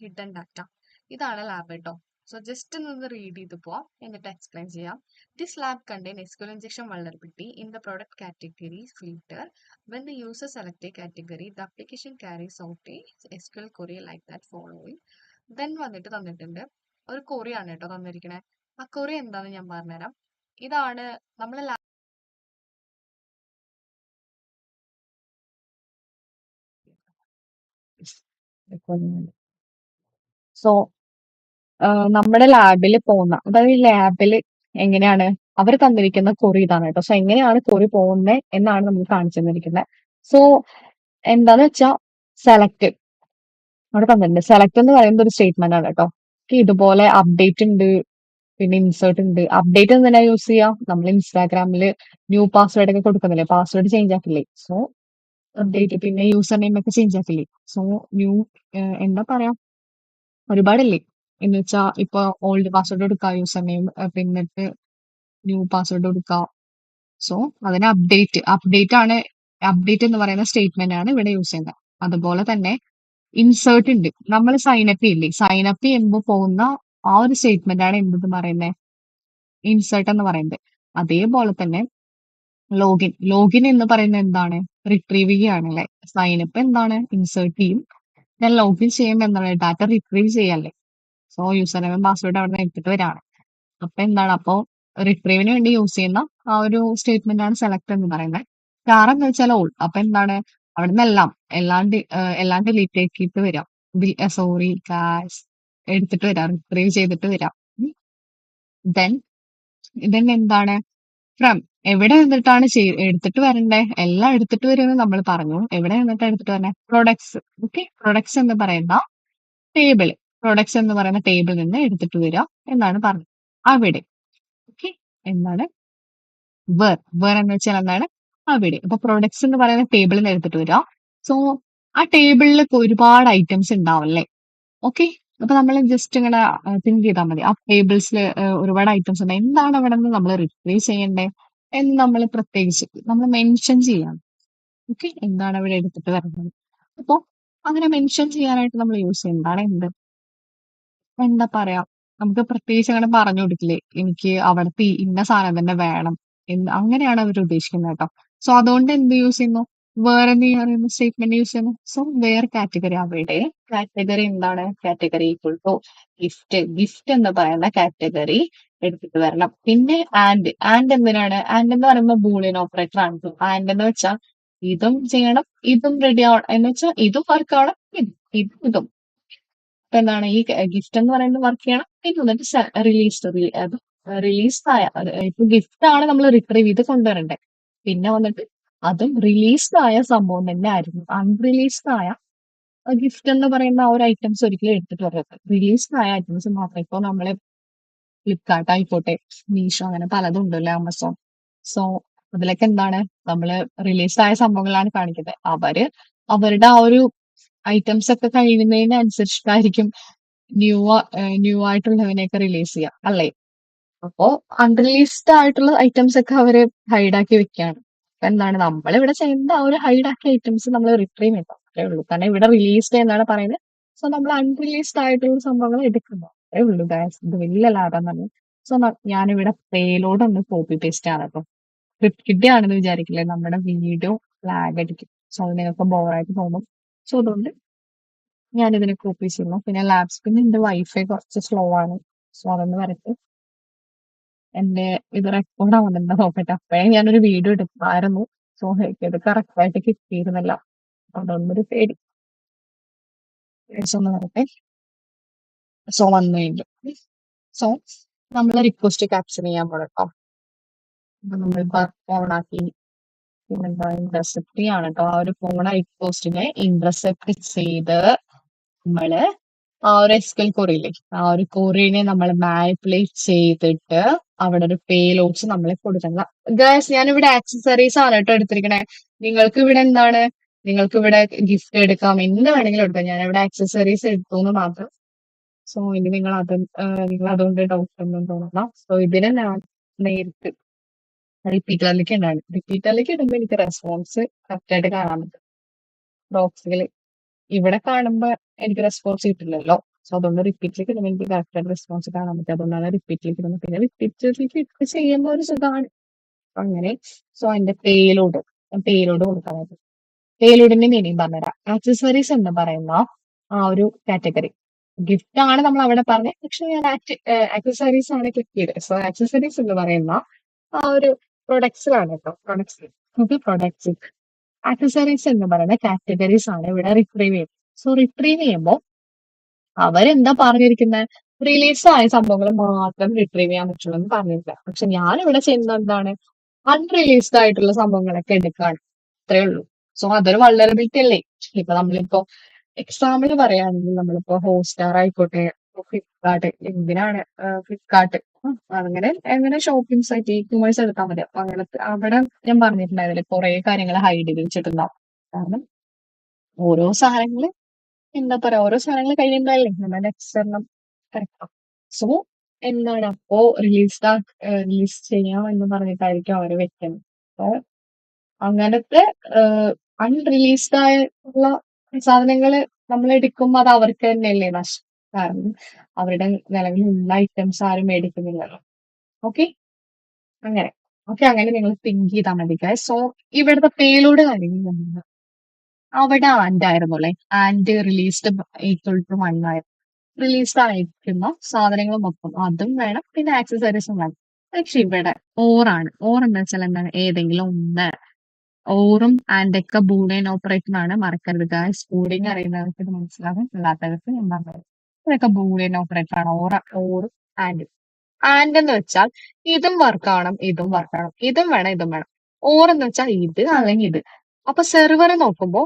Hidden data. ഇതാണ് lab കേട്ടോ. So just ഒന്ന് റീഡ് ചെയ്ത് പോവാം, എന്നിട്ട് എക്സ്പ്ലെയിൻ ചെയ്യാം. This lab contain SQL injection vulnerability in the product category filter. When the user select a category, the application carries out a SQL query like that following. Then വന്നിട്ട് തന്നിട്ടുണ്ട് ഒരു query ആണ് കേട്ടോ തന്നിരിക്കണേ. ആ query എന്താണെന്ന് ഞാൻ പറഞ്ഞുതരാം. ഇതാണ് നമ്മളെ സോ നമ്മുടെ ലാബിൽ പോകുന്ന, അതായത് ലാബിൽ എങ്ങനെയാണ് അവർ തന്നിരിക്കുന്ന കുറി ഇതാണ് കേട്ടോ. സോ എങ്ങനെയാണ് കുറി പോകുന്നത് എന്നാണ് നമ്മൾ കാണിച്ചു തന്നിരിക്കുന്നത്. സോ എന്താന്ന് വെച്ചാൽ സെലക്ട് അവിടെ തന്നിട്ടുണ്ട്. സെലക്ട് എന്ന് പറയുന്ന ഒരു സ്റ്റേറ്റ്മെന്റ് ആണ് കേട്ടോ. ഇതുപോലെ അപ്ഡേറ്റ് ഉണ്ട്, പിന്നെ ഇൻസേർട്ട് ഉണ്ട്. അപ്ഡേറ്റ് എന്തിനാ യൂസ് ചെയ്യാം? നമ്മൾ ഇൻസ്റ്റാഗ്രാമിൽ ന്യൂ പാസ്വേഡ് ഒക്കെ കൊടുക്കുന്നില്ലേ, പാസ്വേഡ് ചേഞ്ച് ആക്കില്ലേ. സോ അപ്ഡേറ്റ്, പിന്നെ യൂസർ നെയിം ഒക്കെ ചേഞ്ച് ആക്കില്ലേ. സോ ന്യൂ എന്താ പറയാ, ഒരുപാടില്ലേ. എന്ന് വെച്ചാ ഇപ്പൊ ഓൾഡ് പാസ്വേഡ് കൊടുക്കുക, യൂസർ നെയിം, പിന്നിട്ട് ന്യൂ പാസ്വേഡ് കൊടുക്കുക. സോ അതിന് അപ്ഡേറ്റ് ആണ്. അപ്ഡേറ്റ് എന്ന് പറയുന്ന സ്റ്റേറ്റ്മെന്റ് ആണ് ഇവിടെ യൂസ് ചെയ്യുന്നത്. അതുപോലെ തന്നെ ഇൻസേർട്ട് ഉണ്ട്. നമ്മൾ സൈനപ്പ് ചെയ്യില്ലേ, സൈനപ്പ് ചെയ്യുമ്പോൾ പോകുന്ന ആ ഒരു സ്റ്റേറ്റ്മെന്റ് ആണ് എന്തെന്ന് പറയുന്നത്, ഇൻസേർട്ട് എന്ന് പറയുന്നത്. അതേപോലെ തന്നെ ലോഗിൻ എന്ന് പറയുന്നത് എന്താണ്, റിട്രീവ് ചെയ്യുകയാണ് അല്ലെ. സൈനപ്പ് എന്താണ്, ഇൻസേർട്ട് ചെയ്യും. ഞാൻ ലോഗിൻ ചെയ്യുമ്പോൾ എന്താണ്, ഡാറ്റ റിട്രീവ് ചെയ്യല്ലേ. സോ യൂസർ നെയിം പാസ്വേഡ് അവിടെ നിന്ന് എടുത്തിട്ട് വരാണ്. അപ്പൊ എന്താണ്, അപ്പോ റിട്രീവിന് വേണ്ടി യൂസ് ചെയ്യുന്ന ആ ഒരു സ്റ്റേറ്റ്മെന്റ് ആണ് സെലക്ട് എന്ന് പറയുന്നത്. സ്റ്റാർ എന്ന് വെച്ചാൽ ഓൾ. അപ്പൊ എന്താണ്, അവിടെ നിന്ന് എല്ലാം ഡിലീറ്റ് ആക്കിയിട്ട് വരാം. സോറി കാഷ് എടുത്തിട്ട് വരാം, റിട്രീവ് ചെയ്തിട്ട് വരാം. ദെൻ എന്താണ്, ഫ്രം എവിടെ നിന്നിട്ടാണ് എടുത്തിട്ട് വരണ്ടേ, എല്ലാം എടുത്തിട്ട് വരുമെന്ന് നമ്മൾ പറഞ്ഞു. എവിടെ നിന്നിട്ട് എടുത്തിട്ട് വരണേ, പ്രൊഡക്ട്സ്. ഓക്കെ, പ്രൊഡക്ട്സ് എന്ന് പറയുന്ന ടേബിൾ, പ്രൊഡക്ട്സ് എന്ന് പറയുന്ന ടേബിളിൽ നിന്ന് എടുത്തിട്ട് വരിക എന്നാണ് പറഞ്ഞത്. അവിടെ. ഓക്കെ, എന്താണ് വേർ എന്ന് വെച്ചാൽ എന്താണ്, അവിടെ. അപ്പൊ പ്രൊഡക്ട്സ് എന്ന് പറയുന്ന ടേബിളിൽ നിന്ന് എടുത്തിട്ട് വരിക. സോ ആ ടേബിളിൽ ഒരുപാട് ഐറ്റംസ് ഉണ്ടാവല്ലേ. ഓക്കെ, അപ്പൊ നമ്മൾ ജസ്റ്റ് ഇങ്ങനെ തിങ്ക് ചെയ്താൽ മതി. ആ ടേബിൾസിൽ ഒരുപാട് ഐറ്റംസ് ഉണ്ട്. എന്താണ് അവിടെ നിന്ന് നമ്മൾ റിട്രീവ് ചെയ്യണ്ടേ എന്ന് നമ്മൾ പ്രത്യേകിച്ച് നമ്മൾ മെൻഷൻ ചെയ്യാം. ഓക്കെ, എന്താണ് അവിടെ എടുത്തിട്ട് വരുന്നത്. അപ്പൊ അങ്ങനെ മെൻഷൻ ചെയ്യാനായിട്ട് നമ്മൾ യൂസ് ചെയ്യുന്നതാണ് എന്ത്, എന്താ പറയാ, നമുക്ക് പ്രത്യേകിച്ച് അങ്ങനെ പറഞ്ഞു കൊടുക്കില്ലേ, എനിക്ക് അവിടുത്തെ ഇന്ന സാധനം തന്നെ വേണം എന്ന്. അങ്ങനെയാണ് അവർ ഉദ്ദേശിക്കുന്നത് കേട്ടോ. സോ അതുകൊണ്ട് എന്ത് യൂസ് ചെയ്യുന്നു, വേറെ എന്ന് പറയുന്ന സ്റ്റേറ്റ്മെന്റ് യൂസ് ചെയ്യുന്നു. സോ വേർ കാറ്റഗറി, അവിടെ കാറ്റഗറി എന്താണ്, കാറ്റഗറി ഈക്വൽ ടു ഗിഫ്റ്റ് എന്ന് പറയുന്ന കാറ്റഗറി എടുത്തിട്ട് വരണം. പിന്നെ ആൻഡ് എന്തിനാണ്, ആൻഡ് എന്ന് പറയുമ്പോൾ ബൂളിയൻ ഓപ്പറേറ്റർ ആണ്. ആൻഡ് എന്ന് വെച്ചാൽ ഇതും ചെയ്യണം, ഇതും റെഡി ആവണം എന്ന് വെച്ചാൽ ഇതും വർക്ക് ആവണം, ഇതും. ഇപ്പൊ എന്താണ്, ഈ ഗിഫ്റ്റ് എന്ന് പറയുന്നത് വർക്ക് ചെയ്യണം. പിന്നെ വന്നിട്ട് റിലീസ്ഡ് ആയ, ഇപ്പൊ ഗിഫ്റ്റ് ആണ് നമ്മൾ റിട്രീവ് ചെയ്ത് കൊണ്ടുവരണ്ടേ. പിന്നെ വന്നിട്ട് അതും റിലീസ്ഡ് ആയ സംഭവം തന്നെ ആയിരുന്നു. അൺറിലീസ്ഡ് ആയ ഗിഫ്റ്റ് എന്ന് പറയുന്ന ആ ഒരു ഐറ്റംസ് ഒരിക്കലും എടുത്തിട്ട് വരരുത്. റിലീസ്ഡ് ആയ ഐറ്റംസ് മാത്രം. ഇപ്പൊ നമ്മള് ഫ്ലിപ്കാർട്ട് ആയിക്കോട്ടെ, മീഷോ, അങ്ങനെ പലതും ഉണ്ടല്ലോ, ആമസോൺ. സോ അതിലൊക്കെ എന്താണ്, നമ്മള് റിലീസ്ഡ് ആയ സംഭവങ്ങളാണ് കാണിക്കുന്നത്. അവരുടെ ആ ഒരു ഐറ്റംസ് ഒക്കെ കഴിയുന്നതിനനുസരിച്ചിട്ടായിരിക്കും ന്യൂ ആയിട്ടുള്ളവനെയൊക്കെ റിലീസ് ചെയ്യാം അല്ലേ. അപ്പോ അൺറിലീസ്ഡ് ആയിട്ടുള്ള ഐറ്റംസ് ഒക്കെ അവര് ഹൈഡാക്കി വെക്കുകയാണ്. അപ്പൊ എന്താണ്, നമ്മളിവിടെ ചെയ്യുന്ന ആ ഒരു ഹൈഡാക്കിയ ഐറ്റംസ് നമ്മൾ റിട്രീവ് ചെയ്യണം, അത്രേ ഉള്ളൂ. കാരണം ഇവിടെ റിലീസ്ഡ് എന്നാണ് പറയുന്നത്. സോ നമ്മൾ അൺറിലീസ്ഡ് ആയിട്ടുള്ള സംഭവങ്ങൾ എടുക്കുന്നു, അത്രേ ഉള്ളൂ ഗായ്സ്. ഇത് വലിയ ലാഭം തന്നെ. സോ ഞാനിവിടെ പേലോഡ് ഒന്ന് കോപ്പി പേസ്റ്റ് ആണ് കേട്ടോ. സ്ക്രിപ്റ്റ് ആണെന്ന് വിചാരിക്കില്ലേ, നമ്മുടെ വീഡിയോ ലാഗ് അടിക്കും. സോ അത് നിങ്ങൾക്ക് ബോറായിട്ട് തോന്നും. സോ അതുകൊണ്ട് ഞാനിതിനെ കോപ്പി ചെയ്യുന്നു. പിന്നെ ലാബ്സ്, പിന്നെ എന്റെ വൈഫൈ കുറച്ച് സ്ലോ ആണ്. സോ അതൊന്ന് വരട്ടെ. എന്റെ ഇത് റെക്കോർഡ് ആവുന്നുണ്ടോ നോക്കട്ടെ. അപ്പഴേ ഞാനൊരു വീഡിയോ എടുത്തായിരുന്നു. സോ ഇത് കറക്റ്റ് ആയിട്ട് കിട്ടിയിരുന്നില്ല. അതൊന്നൊരു പേടി. ഒന്ന് വരട്ടെ. സോ വന്നു കഴിഞ്ഞു. സോ നമ്മൾ റിക്വസ്റ്റ് ക്യാപ്ചർ ചെയ്യാൻ പോകട്ടോ. അപ്പൊ നമ്മൾ ഓൺ ആക്കി. പിന്നെന്താ, ഇന്റർസെപ്റ്റ് ചെയ്യാണ് കേട്ടോ. ആ ഒരു ഫോൺ റിക്വസ്റ്റിനെ ഇന്റർസെപ്റ്റ് ചെയ്ത് നമ്മള് ആ ഒരു SQL query ആ ഒരു queryനെ നമ്മൾ മാനിപ്പുലേറ്റ് ചെയ്തിട്ട് അവിടെ ഒരു പേലോഡ്സ് നമ്മൾ കൊടുക്കണം. ഗൈസ്, ഞാനിവിടെ ആക്സസറീസ് ആണ് കേട്ടോ എടുത്തിരിക്കണേ. നിങ്ങൾക്ക് ഇവിടെ എന്താണ്, നിങ്ങൾക്ക് ഇവിടെ ഗിഫ്റ്റ് എടുക്കാം, എന്ത് വേണമെങ്കിലും എടുക്കാം. ഞാനിവിടെ ആക്സസറീസ് എടുത്തു എന്ന് മാത്രം. സോ ഇനി നിങ്ങൾ അതുകൊണ്ട് ഡൗട്ട് ഒന്നും തോന്നണം. സോ ഇതിനെ ഞാൻ നേരിട്ട് റിപ്പീറ്ററിലേക്ക് ഉണ്ടാണ്. റിപ്പീറ്ററിലേക്ക് ഇടുമ്പോൾ എനിക്ക് റെസ്പോൺസ് കറക്റ്റ് ആയിട്ട് കാണാൻ പറ്റും. ബോക്സുകൾ ഇവിടെ കാണുമ്പോ എനിക്ക് റെസ്പോൺസ് കിട്ടില്ലല്ലോ. സോ അതുകൊണ്ട് റിപ്പീറ്റിൽ കിട്ടുമ്പോൾ എനിക്ക് കറക്റ്റ് ആയിട്ട് റെസ്പോൺസ് കാണാൻ പറ്റും. അതുകൊണ്ടാണ് റിപ്പീറ്റിൽ കിട്ടുന്നത്. പിന്നെ റിപ്പീറ്റിലേക്ക് ഇട്ട് ചെയ്യുമ്പോൾ ഒരു സുഖമാണ്. അങ്ങനെ സോ അതിന്റെ പേലോഡ് കൊടുക്കാൻ പറ്റും. പേലോഡിന്റെ മീനിങ് പറഞ്ഞുതരാം. ആക്സസറീസ് എന്ന് പറയുന്ന ആ ഒരു കാറ്റഗറി ഗിഫ്റ്റ് ആണ് നമ്മൾ അവിടെ പറഞ്ഞത്. പക്ഷെ ഞാൻ ആക്സസറീസ് ആണ് ക്ലിക്ക് ചെയ്തത്. സോ ആക്സസറീസ് എന്ന് പറയുന്ന ആ ഒരു പ്രൊഡക്ട്സിലാണ് കേട്ടോ. പ്രൊഡക്ട്സ് ആക്സസറീസ് എന്ന് പറയുന്ന കാറ്റഗറീസ് ആണ് ഇവിടെ റിട്രീവ് ചെയ്യുന്നത്. സോ റിട്രീവ് ചെയ്യുമ്പോൾ അവരെന്താ പറഞ്ഞിരിക്കുന്നത്? റിലീസ് ആയ സംഭവങ്ങൾ മാത്രം റിട്രീവ് ചെയ്യാൻ പറ്റുള്ളൂ എന്ന് പറഞ്ഞിട്ടില്ല. പക്ഷെ ഞാൻ ഇവിടെ ചെയ്യുന്നത് എന്താണ്? അൺറിലീസ്ഡ് ആയിട്ടുള്ള സംഭവങ്ങളൊക്കെ എടുക്കാണ്. അത്രേ ഉള്ളൂ. സോ അതൊരു വൾനറബിലിറ്റി അല്ലേ? ഇപ്പൊ നമ്മളിപ്പോ എക്സാമ്പിൾ പറയുകയാണെങ്കിൽ നമ്മളിപ്പോ ഹോട്ട്സ്റ്റാർ ആയിക്കോട്ടെ, ഫ്ലിപ്കാർട്ട്, എന്തിനാണ് ഫ്ലിപ്കാർട്ട്, അങ്ങനെ എങ്ങനെ ഷോപ്പിംഗ് സൈറ്റ് ഇ കൊമേഴ്സ് എടുത്താൽ മതി. അപ്പൊ അങ്ങനത്തെ അവിടെ ഞാൻ പറഞ്ഞിട്ടുണ്ടായിരുന്നില്ലേ കുറെ കാര്യങ്ങൾ ഹൈഡ് ചെയ്ത് വെച്ചിട്ടുണ്ടാവും. കാരണം ഓരോ സാധനങ്ങള് എന്താ പറയാ, ഓരോ സാധനങ്ങൾ കഴിയുമ്പോഴല്ലേ നമ്മുടെ നെക്സ്റ്റ് എണ്ണം കറക്റ്റ്. സോ എന്താണ് അപ്പോ റിലീസ് ചെയ്യാം എന്ന് പറഞ്ഞിട്ടായിരിക്കും അവര് വെക്കുന്നത്. അപ്പൊ അങ്ങനത്തെ അൺറിലീസ്ഡ് ആയിട്ടുള്ള സാധനങ്ങള് നമ്മൾ എടുക്കുമ്പോൾ അത് അവർക്ക് തന്നെയല്ലേ നഷ്ടം. കാരണം അവരുടെ നിലവിലുള്ള ഐറ്റംസ് ആരും മേടിക്കുന്നില്ലല്ലോ. ഓക്കെ, അങ്ങനെ ഓക്കെ, അങ്ങനെ നിങ്ങൾ തിങ്ക് ചെയ്താൽ മതി. സോ ഇവിടുത്തെ പേലോട് കാര്യങ്ങൾ അവിടെ ആൻഡ് ആയിരുന്നു അല്ലെ. ആൻഡ് റിലീസ്ഡ് ഈക്വൽ ടു 1 ആയിരുന്നു. റിലീസ്ഡ് ആയിരിക്കുന്ന സാധനങ്ങൾ മൊത്തം അതും വേണം, പിന്നെ ആക്സസറീസും വേണം. പക്ഷെ ഇവിടെ ഓറാണ്. ഓർ എന്ന് വെച്ചാൽ എന്താണ്? ഏതെങ്കിലും ഒന്ന്. ഓറും ആൻഡ് ഒക്കെ ബൂളിയൻ ഓപ്പറേറ്റർ ആണ്. മറക്കരുത് ഗായ്സ്. ബൂളിയൻ അറിയുന്നവർക്ക് ഇത് മനസ്സിലാകും, അല്ലാത്തവർക്ക് ഞാൻ പറഞ്ഞത് ഇതൊക്കെ ബൂളിയൻ ഓപ്പറേറ്റർ ആണ്. ഓറും ആൻഡും. ആൻഡ് എന്ന് വെച്ചാൽ ഇതും വർക്ക് ആവണം, ഇതും വർക്ക് ആവണം, ഇതും വേണം, ഇതും വേണം. ഓർ എന്ന് വെച്ചാൽ ഇത് അല്ലെങ്കിൽ ഇത്. അപ്പൊ സെർവർ നോക്കുമ്പോൾ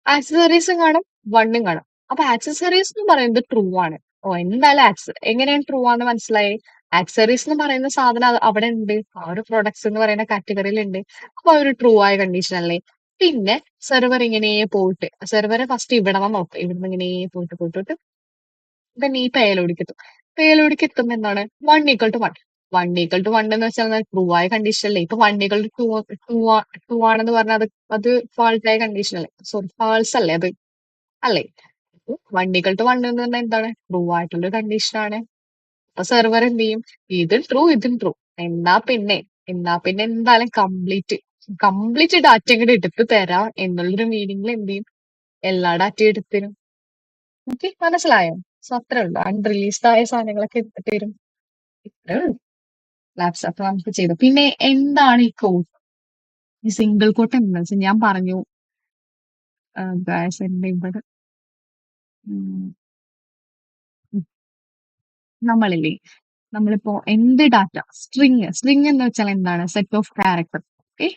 ആക്സസറീസും കാണും, വണ്ണും കാണും. അപ്പൊ ആക്സസറീസ് എന്ന് പറയുന്നത് ട്രൂ ആണ്. ഓ, എന്തായാലും എങ്ങനെയാണ് ട്രൂ ആണെന്ന് മനസ്സിലായി. ആക്സസറീസ് എന്ന് പറയുന്ന സാധനം അവിടെ ഉണ്ട്, ആ ഒരു പ്രൊഡക്ട്സ് എന്ന് പറയുന്ന കാറ്റഗറിയിൽ ഉണ്ട്. അപ്പൊ ആ ഒരു ട്രൂ ആയ കണ്ടീഷൻ അല്ലേ. പിന്നെ സെർവർ ഇങ്ങനെ പോയിട്ട് സെർവർ ഫസ്റ്റ് ഇവിടെ നോക്കുക. ഇവിടുന്ന് ഇങ്ങനെ പോയിട്ട് പോയിട്ട് പോയിട്ട് പിന്നെ ഈ പേലോടിക്ക് എത്തും. പേലോടിക്ക് എത്തുമ്പോ എന്താണ്? 1 = 1. 1 = 1 എന്ന് വെച്ചാൽ ട്രൂ ആയ കണ്ടീഷൻ അല്ലേ. ഇപ്പൊ 1 = 2 ആണെന്ന് പറഞ്ഞാൽ അത് ഫാൾട്ട് ആയ കണ്ടീഷൻ അല്ലേ. സോറി, ഫാൾസ് അല്ലേ അത്, അല്ലേ? 1 = 1 എന്ന് പറഞ്ഞാൽ എന്താണ്? ട്രൂ ആയിട്ടുള്ള കണ്ടീഷൻ ആണ്. അപ്പൊ സെർവർ എന്ത് ചെയ്യും? ഇതും ട്രൂ, ഇതും ട്രൂ. എന്നാ പിന്നെ എന്തായാലും കംപ്ലീറ്റ് ഡാറ്റ ഇങ്ങോട്ട് എടുത്ത് തരാം എന്നുള്ളൊരു മീനിങ്ങിൽ എന്ത് ചെയ്യും? എല്ലാ ഡാറ്റയും എടുത്ത് തരും. ഓക്കെ, മനസ്സിലായോ? സോ അത്രേ ഉള്ളൂ. അൺറിലീസ്ഡ് ആയ സാധനങ്ങളൊക്കെ എടുത്തിട്ട് വരും. ഇത്രേ ഉള്ളൂ. ലാപ്സ് അപ്പൊ നമുക്ക് ചെയ്തു. പിന്നെ എന്താണ് ഈ കോട്ട്? ഈ സിംഗിൾ കോട്ട് എന്താ വെച്ചാൽ ഞാൻ പറഞ്ഞു ഗായ്സ്, എന്റെ ഇവിടെ ഉം, ഉം, നമ്മളില്ലേ, നമ്മളിപ്പോ എന്ത് ഡാറ്റ സ്ട്രിങ് എന്ന് വെച്ചാൽ എന്താണ്? Set of character. Okay,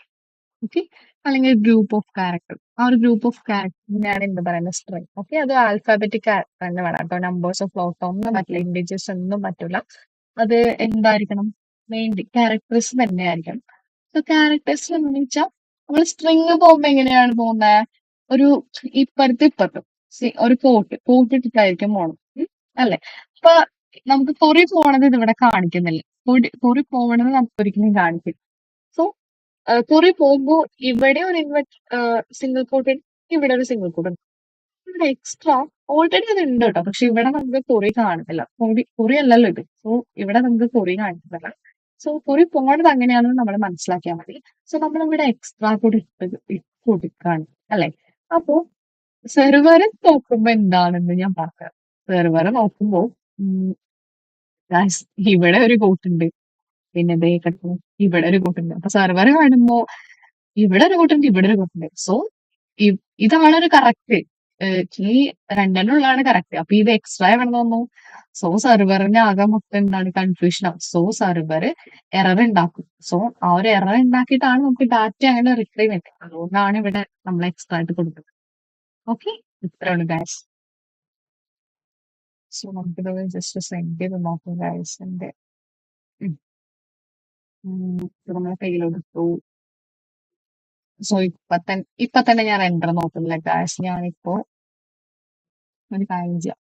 okay, അല്ലെങ്കിൽ ഗ്രൂപ്പ് ഓഫ് ക്യാരക്ടർ. ആ ഒരു ഗ്രൂപ്പ് ഓഫ് ക്യാരക്ടറിനെയാണ് എന്ത് പറയുന്നത്? സ്ട്രിങ്. ഓക്കെ, അത് ആൽഫാബറ്റിക് തന്നെ വേണം കേട്ടോ. നമ്പേഴ്സ് ഓഫ് ഫ്ലോട്ട് ഒന്നും പറ്റില്ല, ഇൻഡിജേഴ്സ് ഒന്നും പറ്റില്ല. അത് എന്തായിരിക്കണം? മെയിൻലി ക്യാരക്ടേഴ്സ് തന്നെ ആയിരിക്കണം. സോ ക്യാരക്ടേഴ്സ് എന്ന് വെച്ചാൽ നമ്മൾ സ്ട്രിങ് പോകുമ്പോ എങ്ങനെയാണ് പോകുന്നത്? ഒരു ഇപ്പുറത്തും ഒരു കോട്ട് ഇട്ടിട്ടായിരിക്കും പോണം. അല്ലെ? അപ്പൊ നമുക്ക് കുറി പോണത് ഇത് ഇവിടെ കാണിക്കുന്നില്ല. കുറി പോകണത് നമുക്ക് ഒരിക്കലും കാണിക്കില്ല. സോ കുറി പോകുമ്പോ ഇവിടെ ഒരു സിംഗിൾ കോട്ട്, ഇവിടെ ഒരു സിംഗിൾ കോട്ട്. ഇവിടെ എക്സ്ട്രാ ഓൾറെഡി അത് ഉണ്ട് കേട്ടോ. പക്ഷെ ഇവിടെ നമുക്ക് കുറി കാണുന്നില്ല. കുറി അല്ലല്ലോ ഇത്. സോ ഇവിടെ നമുക്ക് കുറി കാണിക്കുന്നില്ല. സോ കുറി പോണത് അങ്ങനെയാണെന്ന് നമ്മൾ മനസ്സിലാക്കിയാൽ മതി. സോ നമ്മളിവിടെ എക്സ്ട്രാ കൂടി ഇട്ട് കൊടുക്കാണ്, അല്ലെ? അപ്പോ സെർവർ നോക്കുമ്പോ എന്താണെന്ന് ഞാൻ പറഞ്ഞു. സെർവർ നോക്കുമ്പോ guys, ഇവിടെ ഒരു കൂട്ടുണ്ട്, പിന്നെ ദേ കിടക്കുന്നു ഇവിടെ ഒരു കൂട്ടുണ്ട്. അപ്പൊ സെർവർ കാണുമ്പോ ഇവിടെ ഒരു കൂട്ടുണ്ട്, ഇവിടെ ഒരു കൂട്ടുണ്ട്. സോ ഇതാണ് ഒരു കറക്റ്റ്. ഈ രണ്ടെണ്ണമുള്ളതാണ് കറക്റ്റ്. അപ്പൊ ഇത് എക്സ്ട്രാ വേണം തോന്നുന്നു. സോ സെർവറിന് ആകെ മൊത്തം എന്താണ്? കൺഫ്യൂഷൻ ആവും. സോ സെർവർ എറർ ഉണ്ടാക്കും. സോ ആ ഒരു എറർ ഉണ്ടാക്കിയിട്ടാണ് നമുക്ക് ഡാറ്റ അങ്ങനെ റിട്രീവ് ചെയ്യുന്നത്. അതുകൊണ്ടാണ് ഇവിടെ നമ്മൾ എക്സ്ട്രാ ആയിട്ട് കൊടുക്കുന്നത്. ഓക്കെ, ഇത്രയാണ് ഗാസ്. സോ നമുക്കിത് ജസ്റ്റ് സെൻഡ് ചെയ്ത് നോക്കാം ഗാസ്. എന്റെ നമ്മളെ കയ്യിലെടുത്തു. സോ ഇപ്പൊ തന്നെ ഞാൻ എൻ്റർ നോക്കുന്നില്ല ഗാസ്. ഞാനിപ്പോ ഒരു കാര്യം ചെയ്യാം.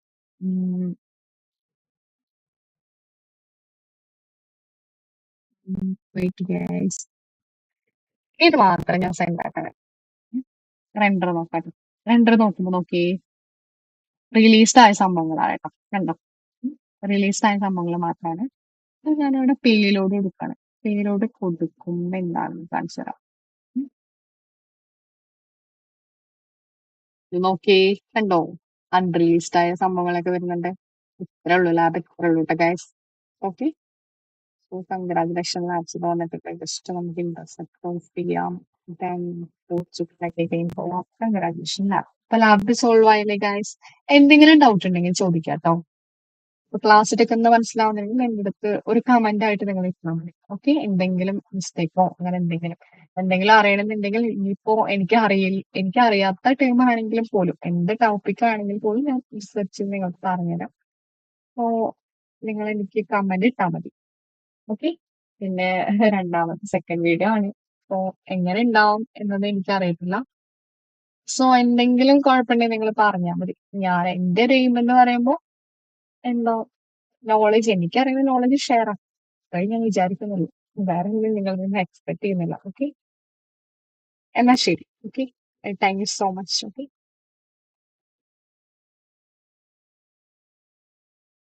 വെയിറ്റ് ഗാസ്, ഇത് മാത്രം ഞാൻ സെൻഡ് ആക്കണേ. റെൻഡർ നോക്കാട്ടെ. റെൻഡർ നോക്കുമ്പോ നോക്കിയേ, റിലീസ്ഡ് ആയ സംഭവങ്ങളാണ് കേട്ടോ. കണ്ടോ? റിലീസ്ഡ് ആയ സംഭവങ്ങൾ മാത്രമാണ്. അപ്പൊ ഞാനിവിടെ പേലോഡ് കൊടുക്കാണ്. പേലോഡ് കൊടുക്കുമ്പോ എന്താണെന്ന് കാണിച്ചു തരാം. ഉം. ഇത് നോക്കിയേ, കണ്ടോ? അൺറിലീസ്ഡ് ആയ സംഭവങ്ങളൊക്കെ വരുന്നുണ്ട്. ഇത്രേ ഉള്ളൂ, ലാബ് ഇത്രേ ഉള്ളൂ കേട്ടോ guys. Okay, so congratulation labs വന്നിട്ട് ജസ്റ്റ് നമുക്ക് ഇന്റർസെപ്റ്റ് ഓഫ് ചെയ്യാം. ദെൻ പോവാം. Congratulation lab. അപ്പൊ ലാബ് സോൾവ് ആയില്ലേ ഗൈസ്? എന്തെങ്കിലും ഡൗട്ട് ഉണ്ടെങ്കിൽ ചോദിക്കാം കേട്ടോ. ക്ലാസ് എടുക്കുന്നത് മനസ്സിലാവുന്നെങ്കിൽ എന്റെ അടുത്ത് ഒരു കമന്റ് ആയിട്ട് നിങ്ങൾ ഇട്ടാൽ മതി. ഓക്കെ, എന്തെങ്കിലും മിസ്റ്റേക്കോ അങ്ങനെ എന്തെങ്കിലും അറിയണമെന്നുണ്ടെങ്കിൽ ഇനിയിപ്പോ എനിക്ക് അറിയാത്ത ടൈം ആണെങ്കിലും പോലും എന്ത് ടോപ്പിക് ആണെങ്കിൽ പോലും ഞാൻ റിസർച്ച് ചെയ്ത് നിങ്ങൾക്ക് പറഞ്ഞുതരാം. അപ്പോ നിങ്ങൾ എനിക്ക് കമന്റ് ഇട്ടാൽ മതി. ഓക്കെ, പിന്നെ രണ്ടാമത്തെ സെക്കൻഡ് വീഡിയോ ആണ്. അപ്പോ എങ്ങനെ ഉണ്ടാവും എന്നത് എനിക്ക് അറിയത്തില്ല. സോ എന്തെങ്കിലും കുഴപ്പമുണ്ടെങ്കിൽ നിങ്ങൾ പറഞ്ഞാൽ മതി. ഞാൻ എന്റെ ഒരു എയിം എന്ന് പറയുമ്പോൾ എന്താ, നോളജ്, എനിക്കറിയുന്ന നോളജ് ഷെയർ ആക്കാം. അതായി ഞാൻ വിചാരിക്കുന്നുള്ളൂ. വേറെ ഒന്നും നിങ്ങളിൽ നിന്ന് എക്സ്പെക്ട് ചെയ്യുന്നില്ല. ഓക്കെ, എന്നാ ശരി. Okay, thank you so much. Okay.